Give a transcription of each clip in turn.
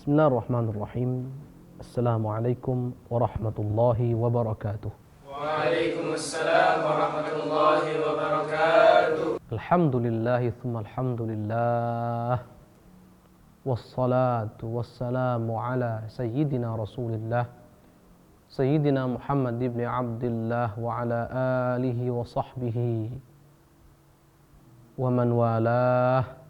Bismillahirrahmanirrahim. Assalamualaikum warahmatullahi wabarakatuh. Waalaikumsalam warahmatullahi wabarakatuh. Alhamdulillahi thumma alhamdulillah. Wassalatu wassalamu ala sayyidina Rasulillah Sayyidina Muhammad ibn Abdullah wa ala alihi wa sahbihi wa man walah.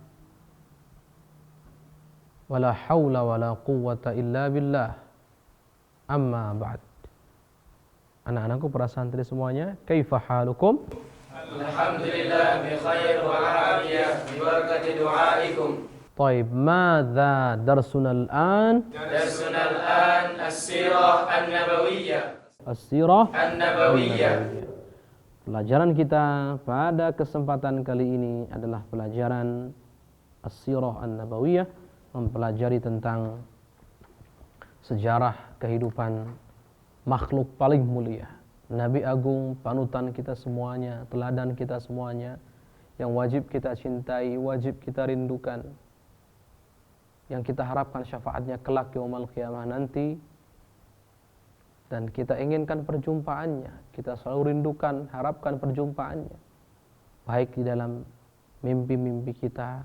Wala hawla wala quwwata illa billah. Amma ba'd. Anak-anakku para santri semuanya, kaifa halukum? Alhamdulillah bi khair wa afiyah bi barakati du'aikum. Taib, madza darsuna al-an? Darsuna al-an as-sirah an-nabawiyyah. As-sirah An-nabawiyyah. Pelajaran kita pada kesempatan kali ini adalah pelajaran As-sirah an-nabawiyah, mempelajari tentang sejarah kehidupan makhluk paling mulia, Nabi Agung, panutan kita semuanya, teladan kita semuanya, yang wajib kita cintai, wajib kita rindukan, yang kita harapkan syafaatnya kelak yaumul qiyamah nanti, dan kita inginkan perjumpaannya, kita selalu rindukan, harapkan perjumpaannya, baik di dalam mimpi-mimpi kita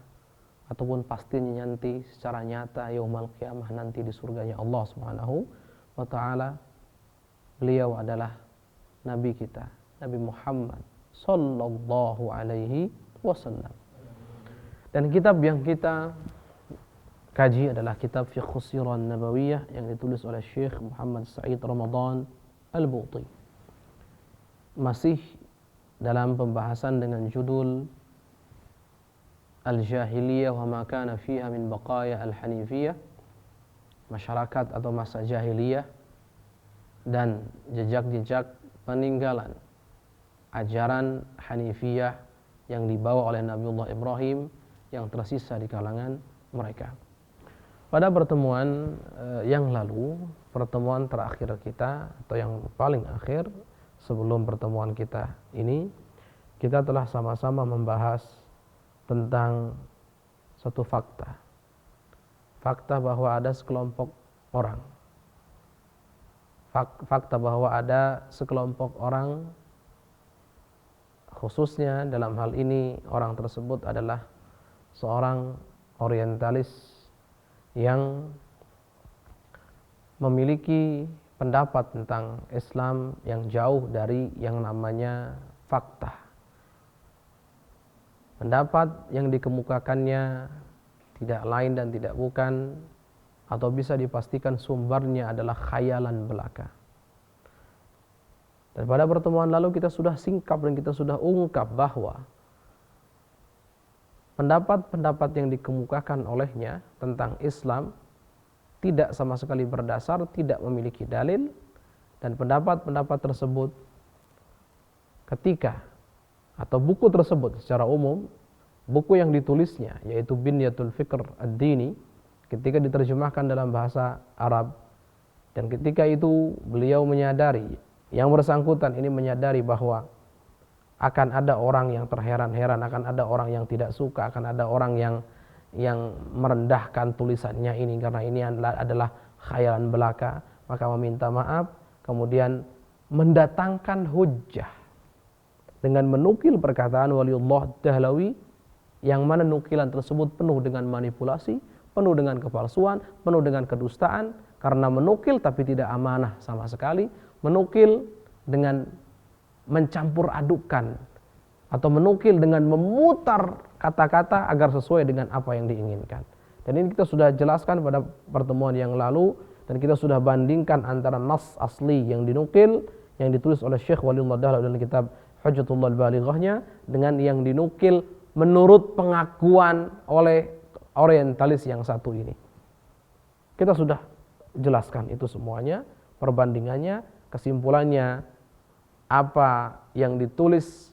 ataupun pastinya nanti secara nyata yaumul qiyamah nanti di surganya Allah Subhanahu wa taala. Beliau adalah nabi kita, Nabi Muhammad sallallahu alaihi wasallam. Dan kitab yang kita kaji adalah kitab Fiqhus Sirah Nabawiyah yang ditulis oleh Syekh Muhammad Sa'id Ramadan Al-Buti. Masih dalam pembahasan dengan judul Al-Jahiliyah wa ma kana fiha min baqaya al-Hanifiyah, masyarakat atau masa jahiliyah dan jejak-jejak peninggalan ajaran Hanifiyah yang dibawa oleh Nabiullah Ibrahim yang tersisa di kalangan mereka. Pada pertemuan yang lalu, pertemuan terakhir kita atau yang paling akhir sebelum pertemuan kita ini, kita telah sama-sama membahas tentang satu fakta bahwa ada sekelompok orang, fakta bahwa ada sekelompok orang, khususnya dalam hal ini orang tersebut adalah seorang orientalis yang memiliki pendapat tentang Islam yang jauh dari yang namanya fakta. Pendapat yang dikemukakannya tidak lain dan tidak bukan, atau bisa dipastikan sumbernya adalah khayalan belaka. Dan pada pertemuan lalu kita sudah singkap dan kita sudah ungkap bahwa pendapat-pendapat yang dikemukakan olehnya tentang Islam tidak sama sekali berdasar, tidak memiliki dalil, dan pendapat-pendapat tersebut ketika atau buku tersebut secara umum, buku yang ditulisnya yaitu Binyatul Fikr Ad-Dini, ketika diterjemahkan dalam bahasa Arab, dan ketika itu beliau menyadari, yang bersangkutan ini menyadari bahwa akan ada orang yang terheran-heran, akan ada orang yang tidak suka, akan ada orang yang merendahkan tulisannya ini karena ini adalah khayalan belaka, maka meminta maaf, kemudian mendatangkan hujjah dengan menukil perkataan Waliullah Dahlawi, yang mana nukilan tersebut penuh dengan manipulasi, penuh dengan kepalsuan, penuh dengan kedustaan, karena menukil tapi tidak amanah sama sekali, menukil dengan mencampur adukan atau menukil dengan memutar kata-kata agar sesuai dengan apa yang diinginkan. Dan ini kita sudah jelaskan pada pertemuan yang lalu, dan kita sudah bandingkan antara nas asli yang dinukil, yang ditulis oleh Syekh Waliullah Dahlawi dalam kitab Hujjatullah Al-Balighahnya, dengan yang dinukil menurut pengakuan oleh orientalis yang satu ini. Kita sudah jelaskan itu semuanya, perbandingannya, kesimpulannya, apa yang ditulis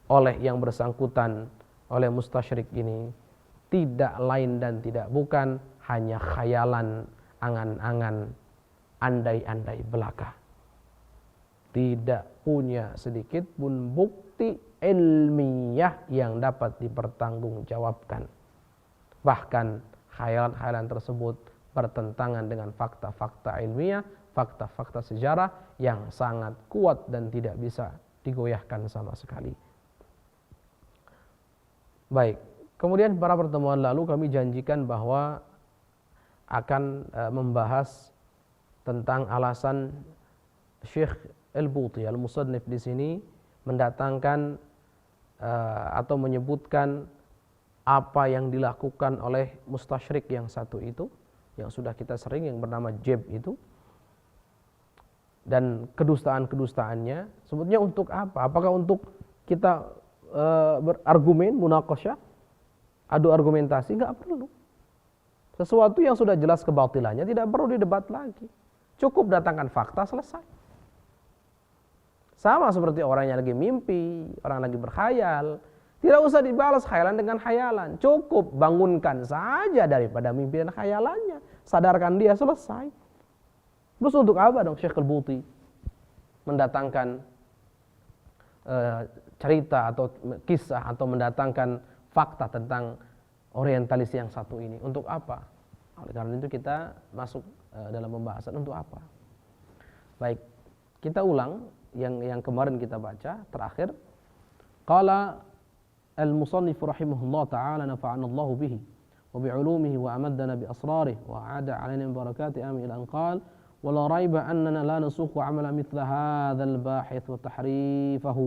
oleh yang bersangkutan, oleh mustasyrik ini tidak lain dan tidak bukan hanya khayalan, angan-angan, andai-andai belaka. Tidak punya sedikit pun bukti ilmiah yang dapat dipertanggungjawabkan. Bahkan khayalan-khayalan tersebut bertentangan dengan fakta-fakta ilmiah, fakta-fakta sejarah yang sangat kuat dan tidak bisa digoyahkan sama sekali. Baik, kemudian pada pertemuan lalu kami janjikan bahwa akan membahas tentang alasan Syekh Al-Buti Al-Musannif di sini mendatangkan atau menyebutkan apa yang dilakukan oleh mustasyrik yang satu itu, yang sudah kita sering, yang bernama Jeb itu, dan kedustaan-kedustaannya. Sebetulnya untuk apa? Apakah untuk kita berargumen, munaqasyah, adu argumentasi? Enggak perlu. Sesuatu yang sudah jelas kebatilannya tidak perlu didebat lagi. Cukup datangkan fakta, selesai. Sama seperti orang yang lagi mimpi, orang lagi berkhayal. Tidak usah dibalas khayalan dengan khayalan. Cukup bangunkan saja daripada mimpi dan khayalannya. Sadarkan dia, selesai. Terus untuk apa dong Syekh Al-Buti mendatangkan cerita atau kisah atau mendatangkan fakta tentang orientalis yang satu ini? Untuk apa? Oleh karena itu kita masuk dalam pembahasan untuk apa. Baik, kita ulang yang kemarin kita baca terakhir. Qala al-musannif rahimahullah ta'ala nafa'ana Allah bihi wa bi'ulumihi wa amaddana bi asrarih wa 'ada 'alaina min barakati amin ila an qala wala raiba annana la nasukhu 'amala mithla hadzal bahith wa tahrifahu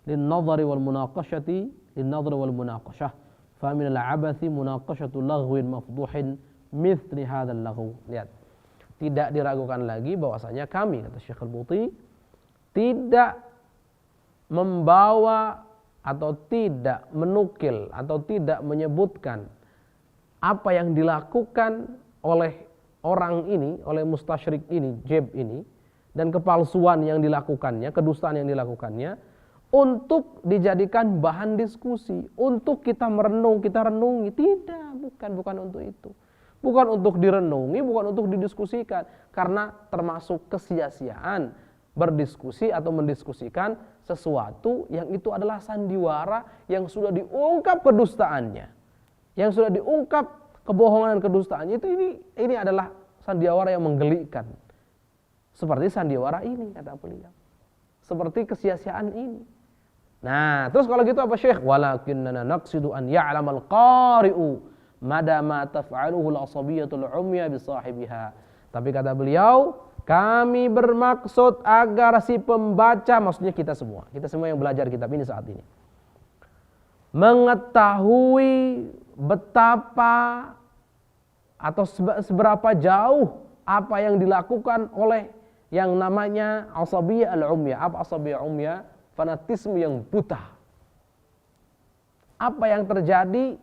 lin-nadhari wal munaqashati lin-nadhari wal munaqashah fa min al-'abathi munaqashatu laghwin mafduhin mithli hadzal laghu. Lihat, tidak diragukan lagi bahwasanya kami, kata Syekh Al-Buti, tidak membawa atau tidak menukil atau tidak menyebutkan apa yang dilakukan oleh orang ini, oleh mustasyrik ini, Jeb ini, dan kepalsuan yang dilakukannya, kedustaan yang dilakukannya, untuk dijadikan bahan diskusi, untuk kita merenung, kita renungi. Tidak, bukan untuk itu. Bukan untuk direnungi, bukan untuk didiskusikan, karena termasuk kesia-siaan berdiskusi atau mendiskusikan sesuatu yang itu adalah sandiwara yang sudah diungkap kedustaannya, yang sudah diungkap kebohongan dan kedustaannya. Itu ini adalah sandiwara yang menggelikan, seperti sandiwara ini, kata beliau, seperti kesia-siaan ini. Nah, terus kalau gitu apa Syekh? Walakinnana naqsidu an ya'lamal qari'u mada ma taf'aluhu al-asabiyatul umya bi sahibiha. Tapi kata beliau, kami bermaksud agar si pembaca, maksudnya kita semua yang belajar kitab ini saat ini, mengetahui betapa atau seberapa jauh apa yang dilakukan oleh yang namanya asabiyah al-umya. Apa asabiyah umya? Fanatisme yang buta. Apa yang terjadi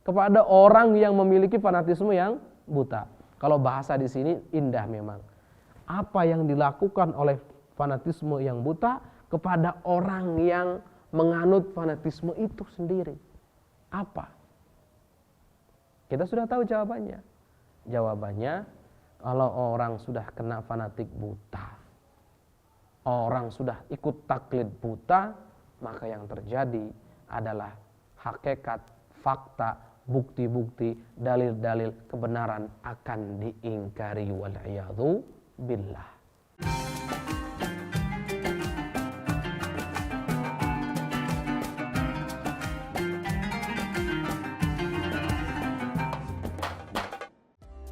kepada orang yang memiliki fanatisme yang buta? Kalau bahasa di sini indah memang. Apa yang dilakukan oleh fanatisme yang buta kepada orang yang menganut fanatisme itu sendiri? Apa? Kita sudah tahu jawabannya. Jawabannya, kalau orang sudah kena fanatik buta, orang sudah ikut taklid buta, maka yang terjadi adalah hakikat, fakta, bukti-bukti, dalil-dalil kebenaran akan diingkari wal'iyadzu billah.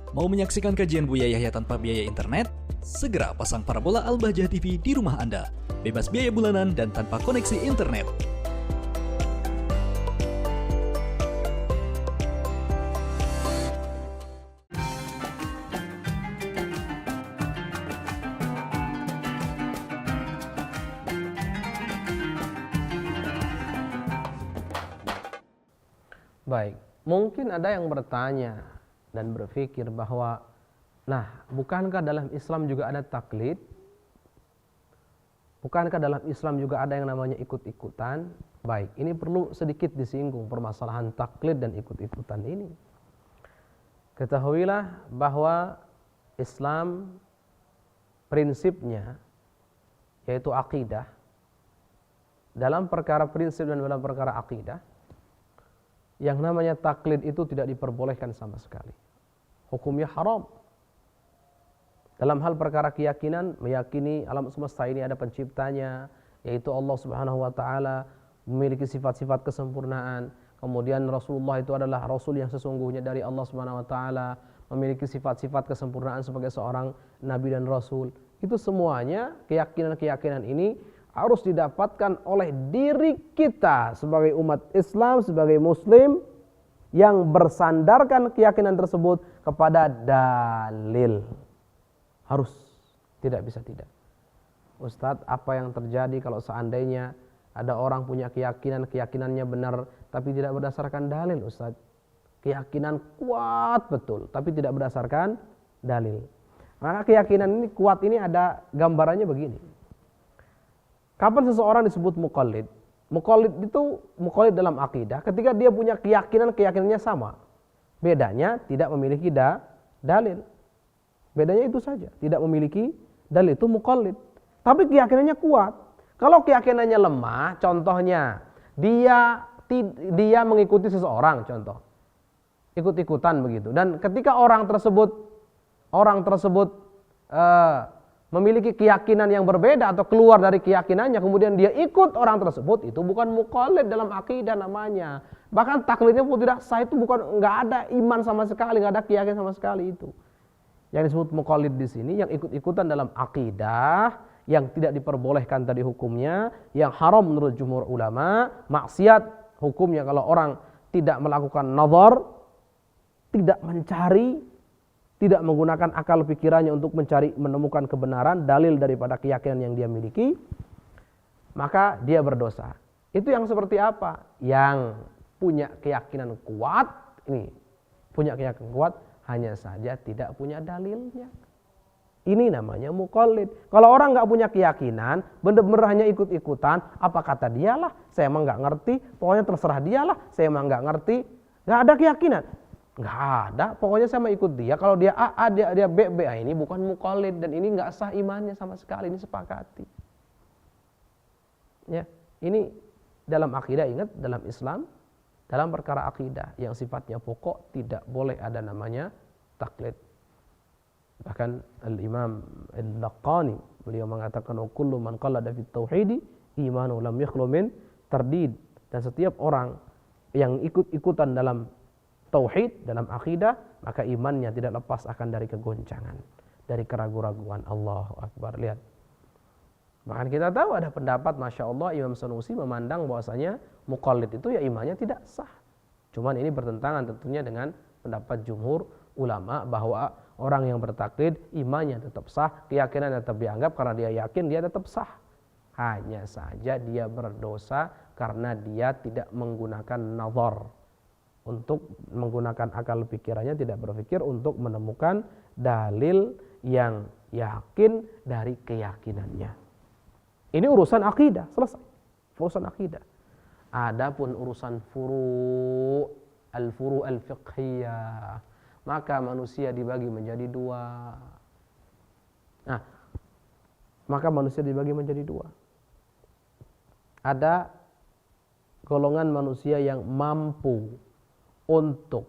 Mau menyaksikan kajian Buya Yahya tanpa biaya internet? Segera pasang parabola Al-Bahjah TV di rumah Anda. Bebas biaya bulanan dan tanpa koneksi internet. Baik, mungkin ada yang bertanya dan berpikir bahwa, nah, bukankah dalam Islam juga ada taklid? Bukankah dalam Islam juga ada yang namanya ikut-ikutan? Baik, ini perlu sedikit disinggung permasalahan taklid dan ikut-ikutan ini. Ketahuilah bahwa Islam prinsipnya yaitu akidah. Dalam perkara prinsip dan dalam perkara akidah, yang namanya taklid itu tidak diperbolehkan sama sekali. hukumnya haram. Dalam hal perkara keyakinan, meyakini alam semesta ini ada penciptanya, yaitu Allah Subhanahu wa taala, memiliki sifat-sifat kesempurnaan. Kemudian Rasulullah itu adalah rasul yang sesungguhnya dari Allah Subhanahu wa taala, memiliki sifat-sifat kesempurnaan sebagai seorang nabi dan rasul. Itu semuanya keyakinan-keyakinan ini harus didapatkan oleh diri kita sebagai umat Islam, sebagai muslim yang bersandarkan keyakinan tersebut kepada dalil. Harus, tidak bisa tidak. Ustadz, apa yang terjadi kalau seandainya ada orang punya keyakinannya benar tapi tidak berdasarkan dalil, Ustadz? Keyakinan kuat betul tapi tidak berdasarkan dalil. Maka keyakinan ini kuat ini ada gambarannya begini. Kapan seseorang disebut muqallid? Muqallid itu muqallid dalam akidah ketika dia punya keyakinannya sama. Bedanya tidak memiliki dalil. Bedanya itu saja, tidak memiliki dalil, itu muqallid. Tapi keyakinannya kuat. Kalau keyakinannya lemah, contohnya dia mengikuti seseorang, contoh. Ikut-ikutan begitu. Dan ketika orang tersebut memiliki keyakinan yang berbeda atau keluar dari keyakinannya, kemudian dia ikut orang tersebut, itu bukan muqallid dalam akidah namanya. Bahkan taklidnya pun tidak sah, itu enggak ada iman sama sekali, enggak ada keyakinan sama sekali itu. Yang disebut muqallid di sini yang ikut-ikutan dalam akidah, yang tidak diperbolehkan tadi hukumnya, yang haram menurut jumhur ulama, maksiat hukumnya kalau orang tidak melakukan nazar, tidak mencari, tidak menggunakan akal pikirannya untuk menemukan kebenaran, dalil daripada keyakinan yang dia miliki, maka dia berdosa. Itu yang seperti apa? Yang punya keyakinan kuat, hanya saja tidak punya dalilnya. Ini namanya muqallid. Kalau orang nggak punya keyakinan, benar-benar hanya ikut-ikutan, apa kata dialah, saya emang nggak ngerti, pokoknya terserah dialah, saya emang nggak ngerti, nggak ada keyakinan, nggak ada, pokoknya saya mau ikut dia. Kalau dia A, dia B, ini bukan muqallid dan ini nggak sah imannya sama sekali, ini sepakati. Ya, ini dalam akidah, ingat, dalam Islam, dalam perkara akidah yang sifatnya pokok tidak boleh ada namanya taklid. Bahkan Al-Imam Al-Laqani beliau mengatakan kullu man qallada fit tauhidi imanu lam yakhlu min tardid, dan setiap orang yang ikut-ikutan dalam tauhid, dalam akidah, maka imannya tidak lepas akan dari kegoncangan, dari keraguan-raguan. Allahu Akbar. Lihat. Maka kita tahu ada pendapat, Masya Allah, Imam Sanusi memandang bahwasanya muqallid itu ya imannya tidak sah. Cuman ini bertentangan tentunya dengan pendapat jumhur ulama bahwa orang yang bertaklid imannya tetap sah, keyakinan tetap dianggap karena dia yakin dia tetap sah. Hanya saja dia berdosa karena dia tidak menggunakan nazar, untuk menggunakan akal pikirannya, tidak berpikir untuk menemukan dalil yang yakin dari keyakinannya. Ini urusan akidah, selesai. Urusan akidah. Adapun urusan al-furu' al-fiqhiyah, maka manusia dibagi menjadi dua. Nah, maka manusia dibagi menjadi dua. Ada golongan manusia yang mampu untuk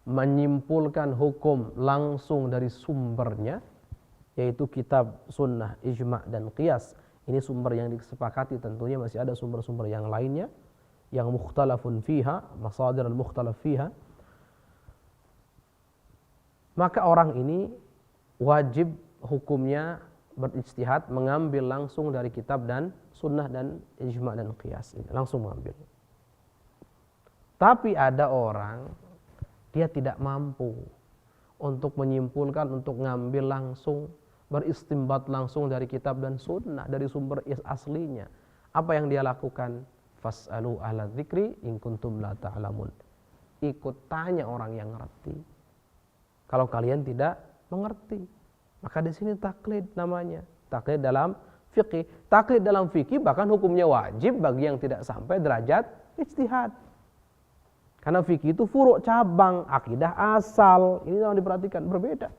menyimpulkan hukum langsung dari sumbernya, yaitu kitab, sunnah, ijma' dan qiyas. Ini sumber yang disepakati, tentunya masih ada sumber-sumber yang lainnya yang mukhtalafun fiha, masadir al-mukhtalaf fiha. Maka orang ini wajib hukumnya berijtihad, mengambil langsung dari kitab dan sunnah dan ijma' dan qiyas, langsung mengambil. Tapi ada orang dia tidak mampu untuk menyimpulkan, untuk ngambil langsung, beristimbat langsung dari kitab dan sunnah, dari sumber aslinya. Apa yang dia lakukan? Fas'alu ahla dzikri in kuntum la ta'lamun. Ikut tanya orang yang ngerti kalau kalian tidak mengerti. Maka di sini taklid namanya. Taklid dalam fikih. Taklid dalam fikih bahkan hukumnya wajib bagi yang tidak sampai derajat ijtihad. Karena fikih itu furu' cabang, akidah asal. Ini harus diperhatikan, berbeda.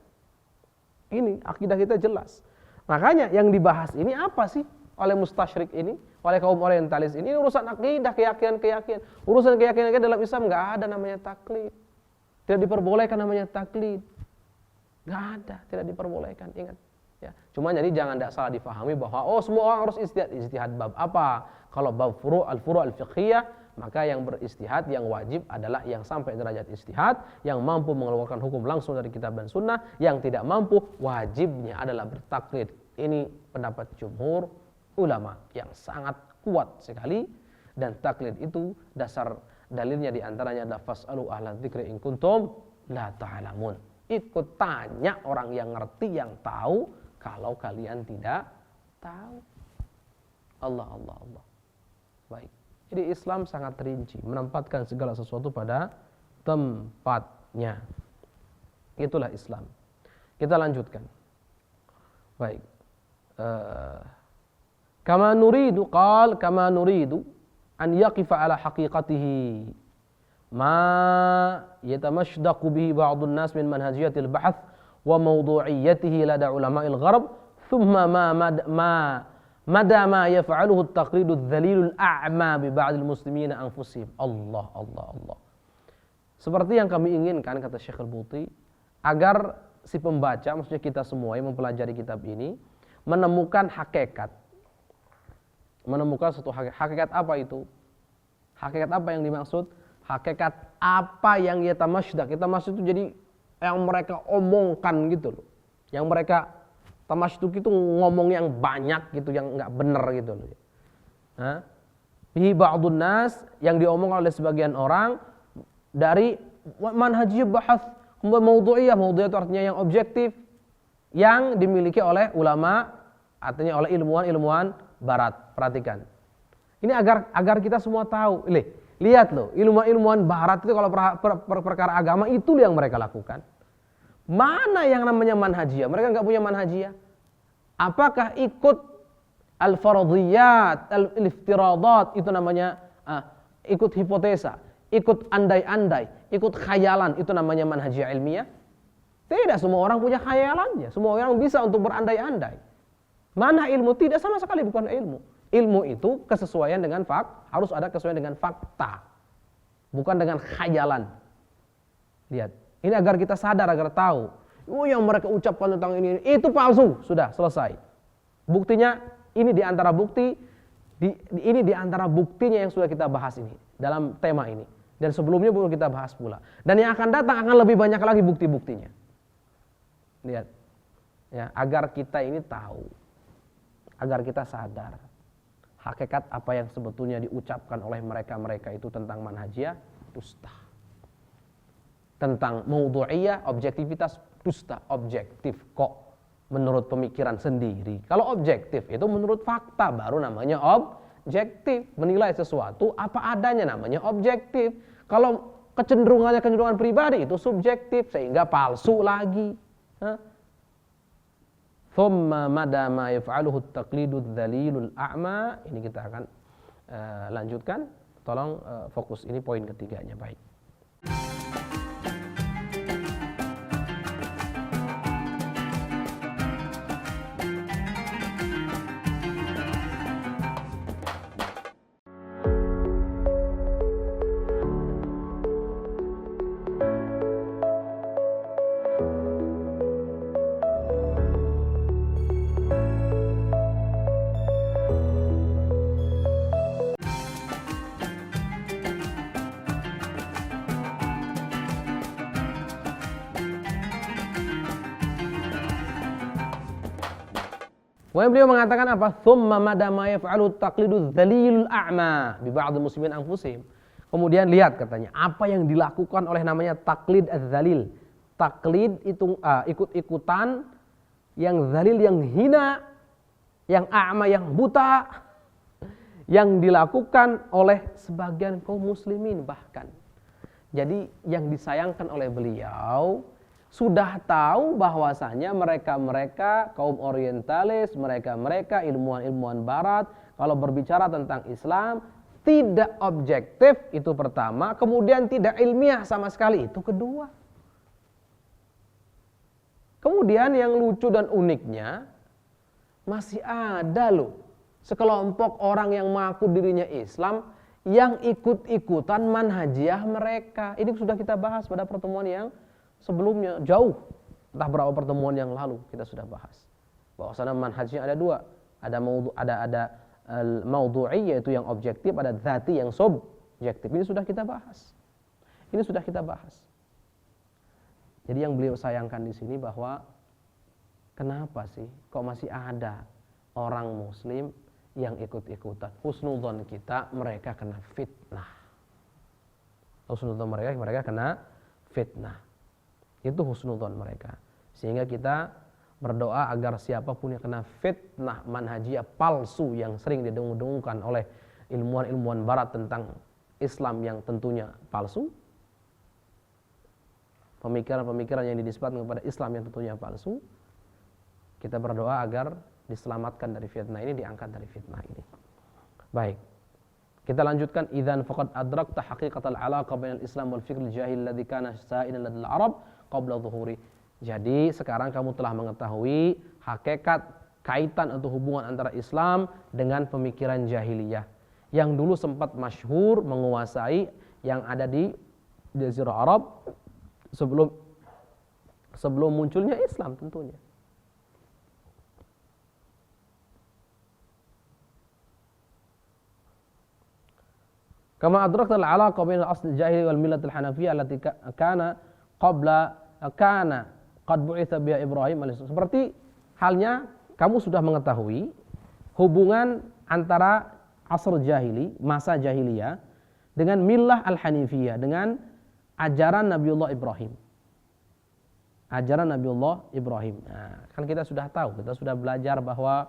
Ini akidah kita jelas. Makanya yang dibahas ini apa sih oleh mustasyrik ini, oleh kaum orientalis ini urusan akidah, keyakinan. Urusan keyakinan dalam Islam enggak ada namanya taklid. Tidak diperbolehkan namanya taklid. Nggak ada, tidak diperbolehkan. Ingat. Ya. Cuma jadi jangan salah difahami bahwa semua orang harus istihad. Istihad bab apa? Kalau bab furu' al-fiqhiyah, maka yang beristihad yang wajib adalah yang sampai derajat istihad, yang mampu mengeluarkan hukum langsung dari kitab dan sunnah. Yang tidak mampu, wajibnya adalah bertaklid. Ini pendapat jumhur ulama yang sangat kuat sekali. Dan taklid itu dasar dalilnya diantaranya ada fas'alu ahla dzikri in kuntum la ta'lamun. Ikut tanya orang yang ngerti, yang tahu, kalau kalian tidak tahu. Allah. Baik. Jadi Islam sangat rinci, menempatkan segala sesuatu pada tempatnya. Itulah Islam. Kita lanjutkan. Baik. Kama nuridu an yaqifa ala haqiqatihi ma yatamashdaqu bihi ba'dun nas min manhajiyatil ba'th wa mawdu'iyyatihi lada ulama'il gharb thumma mada ma yaf'aluhu at-taqlidu adh-dhalilul a'ma bi ba'dil muslimina anfusihim. Allah. Seperti yang kami inginkan, kata Syekh Al-Buti, agar si pembaca, maksudnya kita semua yang mempelajari kitab ini, menemukan hakikat. Menemukan suatu hakikat apa itu? Hakikat apa yang dimaksud? Hakikat apa yang yatamasydaq. Yatamasydaq itu jadi yang mereka omongkan gitu loh. Yang mereka tamasydaq itu ngomong yang banyak gitu, yang enggak benar gitu loh. Bihi ba'dun nas, yang diomong oleh sebagian orang dari manhajiyah bahats mawdu'iyah. Mawdu'iyah itu artinya yang objektif, yang dimiliki oleh ulama, artinya oleh ilmuwan barat. Perhatikan. Ini agar kita semua tahu. Lihat loh, ilmuwan barat itu kalau perkara agama itu yang mereka lakukan. Mana yang namanya manhajiyah? Mereka enggak punya manhajiyah. Apakah ikut al-faradhiyat, al-iftiradat, itu namanya ikut hipotesa, ikut andai-andai, ikut khayalan, itu namanya manhajiyah ilmiah? Tidak, semua orang punya khayalannya. Semua orang bisa untuk berandai-andai. Mana ilmu? Tidak, sama sekali bukan ilmu. Ilmu itu kesesuaian dengan harus ada kesesuaian dengan fakta, bukan dengan khayalan. Lihat, ini agar kita sadar, agar tahu. Yang mereka ucapkan tentang ini itu palsu, sudah selesai. Buktinya ini diantara buktinya yang sudah kita bahas ini dalam tema ini, dan sebelumnya belum kita bahas pula. Dan yang akan datang akan lebih banyak lagi bukti-buktinya. Lihat, ya, agar kita ini tahu, agar kita sadar hakikat apa yang sebetulnya diucapkan oleh mereka itu tentang manhajiyah, dusta. Tentang mawdu'iyah, objektivitas, dusta. Objektif kok menurut pemikiran sendiri. Kalau objektif itu menurut fakta, baru namanya objektif. Menilai sesuatu apa adanya namanya objektif. Kalau kecenderungan pribadi itu subjektif, sehingga palsu lagi. Thumma mada ma yaf'aluhu at-taqlidu adh-dhalilul a'ma. Ini kita akan lanjutkan. Tolong fokus, ini poin ketiganya. Baik. Kemudian beliau mengatakan apa? Tsumma mada ma yaf'alu taqlidu dzalilul a'ma bi ba'd muslimin anfusihim. Kemudian lihat katanya, apa yang dilakukan oleh namanya taklid az-zalil. Taklid itu ikut-ikutan yang zalil, yang hina, yang a'ma, yang buta, yang dilakukan oleh sebagian kaum muslimin bahkan. Jadi yang disayangkan oleh beliau, sudah tahu bahwasanya mereka kaum orientalis, mereka ilmuwan barat, kalau berbicara tentang Islam tidak objektif, itu pertama, kemudian tidak ilmiah sama sekali, itu kedua. Kemudian yang lucu dan uniknya, masih ada loh sekelompok orang yang mengaku dirinya Islam yang ikut-ikutan manhajiyah mereka. Ini sudah kita bahas pada pertemuan yang sebelumnya, jauh entah berapa pertemuan yang lalu kita sudah bahas bahwasanya manhajnya ada dua, ada maudhu'i yaitu yang objektif, ada dzati yang subjektif. Ini sudah kita bahas. Jadi yang beliau sayangkan di sini bahwa kenapa sih kok masih ada orang muslim yang ikut-ikutan. Husnudzon kita mereka kena fitnah. Husnudzon mereka kena fitnah. Itu husnudzon mereka. Sehingga kita berdoa agar siapapun yang kena fitnah manhajiyah palsu yang sering didengung-dengungkan oleh ilmuwan-ilmuwan barat tentang Islam yang tentunya palsu, pemikiran-pemikiran yang dinisbatkan kepada Islam yang tentunya palsu, kita berdoa agar diselamatkan dari fitnah ini, diangkat dari fitnah ini. Baik. Kita lanjutkan, idzan faqad adrakta haqiqatal alaqa bainal Islam wal fiqh al-jahil alladhi kana sa'ilan ladal Arab qabla dhuhuri. Jadi sekarang kamu telah mengetahui hakikat kaitan atau hubungan antara Islam dengan pemikiran jahiliyah yang dulu sempat masyhur menguasai yang ada di Jazirah Arab sebelum munculnya Islam tentunya. Kama adrakta al-alaqa bain al-asl al-jahili wal millat al-hanafiyyah allati kana qad bu'itsa biha Ibrahim alaihissalam. Seperti halnya kamu sudah mengetahui hubungan antara asr jahili, masa jahiliyah, dengan millah al-hanifiyah, dengan ajaran Nabiullah Ibrahim. Ajaran Nabiullah Ibrahim. Nah, kan kita sudah tahu, kita sudah belajar bahwa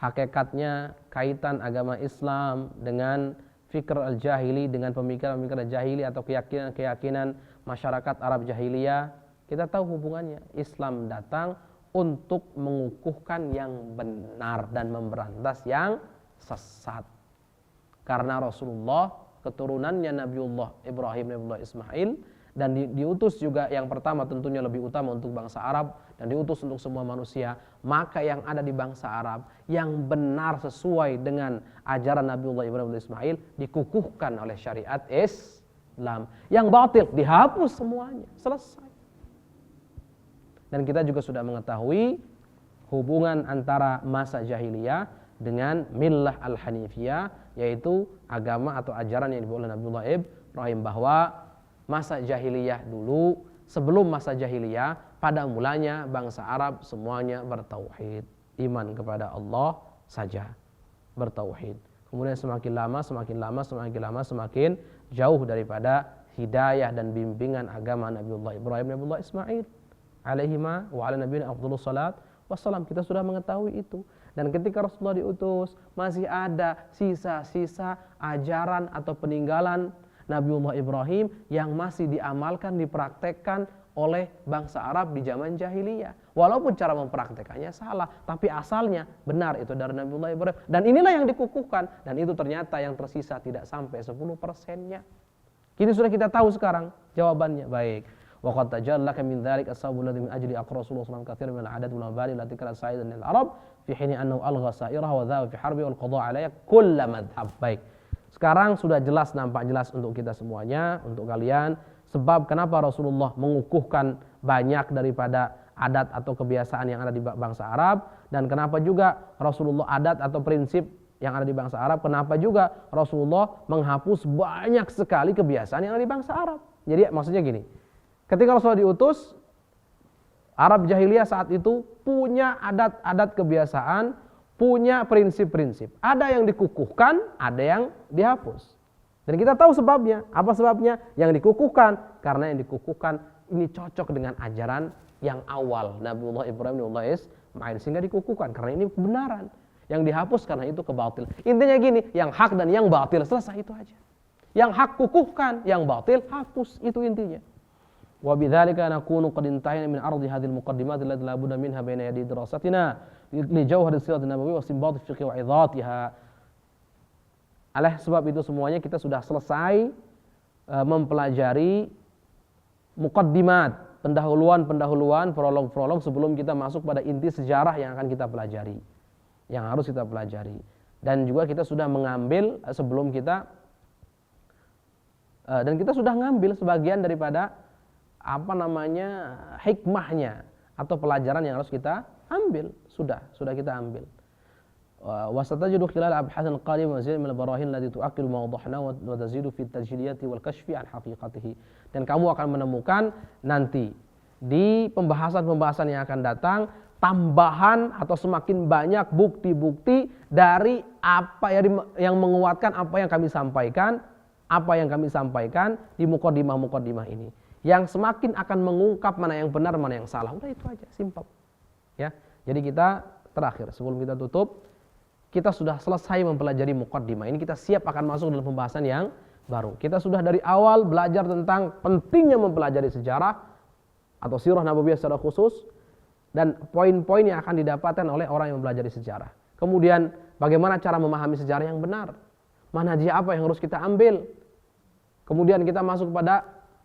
hakikatnya kaitan agama Islam dengan fikr al-jahili, dengan pemikiran-pemikiran jahili atau keyakinan-keyakinan masyarakat Arab jahiliyah, kita tahu hubungannya. Islam datang untuk mengukuhkan yang benar dan memberantas yang sesat. Karena Rasulullah keturunannya Nabiullah Ibrahim, Nabiullah Ismail, dan diutus juga yang pertama tentunya lebih utama untuk bangsa Arab dan diutus untuk semua manusia, maka yang ada di bangsa Arab yang benar sesuai dengan ajaran Nabiullah Ibrahim dan Ismail dikukuhkan oleh syariat Islam. Yang batil dihapus semuanya, selesai. Dan kita juga sudah mengetahui hubungan antara masa jahiliyah dengan millah al-hanifiyah, yaitu agama atau ajaran yang dibawa oleh Nabiullah Ibrahim, bahwa masa jahiliyah dulu, sebelum masa jahiliyah, pada mulanya bangsa Arab semuanya bertauhid, iman kepada Allah saja, bertauhid. Kemudian semakin lama semakin jauh daripada hidayah dan bimbingan agama Nabiullah Ibrahim, Nabiullah Ismail alaihima wa ala nabiyina afdhalus salat wassalam. Kita sudah mengetahui itu. Dan ketika Rasulullah diutus, masih ada sisa-sisa ajaran atau peninggalan Nabiullah Ibrahim yang masih diamalkan, dipraktekkan oleh bangsa Arab di zaman jahiliyah. Walaupun cara mempraktekannya salah, tapi asalnya benar, itu dari Nabiullah Ibrahim. Dan inilah yang dikukuhkan, dan itu ternyata yang tersisa tidak sampai 10%-nya. Kini sudah kita tahu sekarang jawabannya. Baik. Wa qad tajallaka min dzalik as-sabab alladhi min ajli aqra Rasulullah sallallahu alaihi wasallam katsiran min al-'adat wal mabadi allati kanat sa'idan lil Arab fi hini annahu algha sa'iraha wa dhaba fi harbi wal qada 'alayha kull madhhab. Baik. Sekarang sudah jelas, nampak jelas untuk kita semuanya, untuk kalian, sebab kenapa Rasulullah mengukuhkan banyak daripada adat atau kebiasaan yang ada di bangsa Arab, dan kenapa juga Rasulullah adat atau prinsip yang ada di bangsa Arab, kenapa juga Rasulullah menghapus banyak sekali kebiasaan yang ada di bangsa Arab. Jadi maksudnya gini, ketika Rasulullah diutus, Arab jahiliyah saat itu punya adat-adat kebiasaan, punya prinsip-prinsip. Ada yang dikukuhkan, ada yang dihapus. Dan kita tahu sebabnya. Apa sebabnya? Yang dikukuhkan, karena yang dikukuhkan ini cocok dengan ajaran yang awal Nabiullah Ibrahim, Nabiullah Ismail, sehingga dikukuhkan karena ini kebenaran. Yang dihapus karena itu kebatil. Intinya gini, yang hak dan yang batil, selesai itu aja. Yang hak kukuhkan, yang batil hapus, itu intinya. Wa bidzalika nakunu qad intahayna min ardi hadhil muqaddimat allati la budda minha baina yadi dirasatina li jawhar as-sirah an-nabawiyyah wa istinbat fiqh wa idhatiha. Oleh sebab itu semuanya kita sudah selesai mempelajari muqaddimat, pendahuluan, prolog sebelum kita masuk pada inti sejarah yang akan kita pelajari, yang harus kita pelajari. Dan juga kita sudah mengambil sebelum kita dan kita sudah ngambil sebagian daripada hikmahnya atau pelajaran yang harus kita ambil. Sudah kita ambil. Wasatajidu khilal abhasan qadim wa zil min al-barahin allati tu'akkidu ma wadahna wa tazidu fi at-tajliyati wal kashfi an haqiqatihi. Dan kamu akan menemukan nanti di pembahasan-pembahasan yang akan datang tambahan atau semakin banyak bukti-bukti dari apa yang menguatkan apa yang kami sampaikan di muqaddimah ini. Yang semakin akan mengungkap mana yang benar, mana yang salah. Udah itu aja, simpel. Ya. Jadi kita terakhir sebelum kita tutup, kita sudah selesai mempelajari muqaddimah. Ini kita siap akan masuk dalam pembahasan yang baru. Kita sudah dari awal belajar tentang pentingnya mempelajari sejarah atau sirah nabawiyah secara khusus dan poin-poin yang akan didapatkan oleh orang yang mempelajari sejarah. Kemudian bagaimana cara memahami sejarah yang benar? Manhaj apa yang harus kita ambil? Kemudian kita masuk pada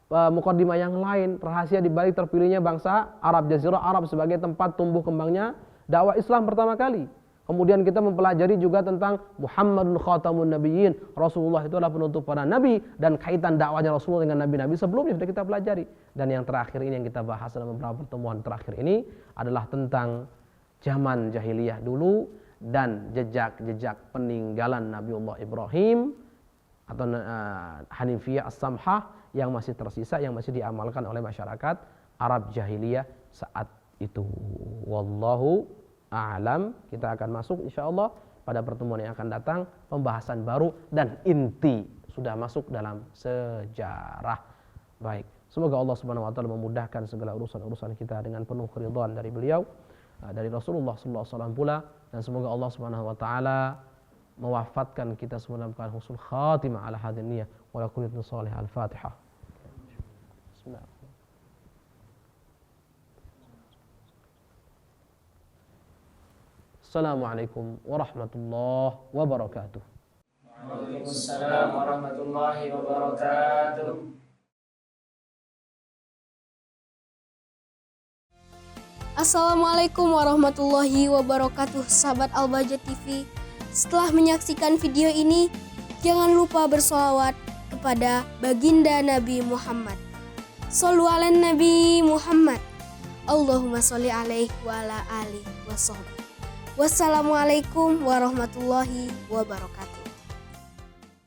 muqaddimah yang lain, rahasia di balik terpilihnya bangsa Arab, Jazirah Arab sebagai tempat tumbuh kembangnya dakwah Islam pertama kali. Kemudian kita mempelajari juga tentang Muhammadun khatamun nabiyyin. Rasulullah itu adalah penutup para nabi dan kaitan dakwahnya Rasulullah dengan nabi-nabi sebelumnya sudah kita pelajari. Dan yang terakhir ini yang kita bahas dalam beberapa pertemuan terakhir ini adalah tentang zaman jahiliyah dulu dan jejak-jejak peninggalan Nabiullah Ibrahim atau Hanifiyah As-Samhah yang masih tersisa, yang masih diamalkan oleh masyarakat Arab jahiliyah saat itu. Wallahu a'lam. Kita akan masuk insyaallah pada pertemuan yang akan datang pembahasan baru dan inti sudah masuk dalam sejarah. Baik, semoga Allah Subhanahu wa taala memudahkan segala urusan-urusan kita dengan penuh keridhaan dari beliau, dari Rasulullah sallallahu alaihi wasallam pula, dan semoga Allah Subhanahu wa taala mewafatkan kita semua dalam keadaan husnul khatimah ala hadhihi niyyah wa la kulli salih al-Fatihah. Bismillah. Assalamualaikum warahmatullahi wabarakatuh. Waalaikumsalam warahmatullahi wabarakatuh. Assalamualaikum warahmatullahi wabarakatuh, sahabat Al-Bahjah TV. Setelah menyaksikan video ini, jangan lupa bersolawat kepada baginda Nabi Muhammad. Shollu ala Nabi Muhammad. Allahumma sholli alaihi wa ala alihi wa sahbihi. Wassalamualaikum warahmatullahi wabarakatuh.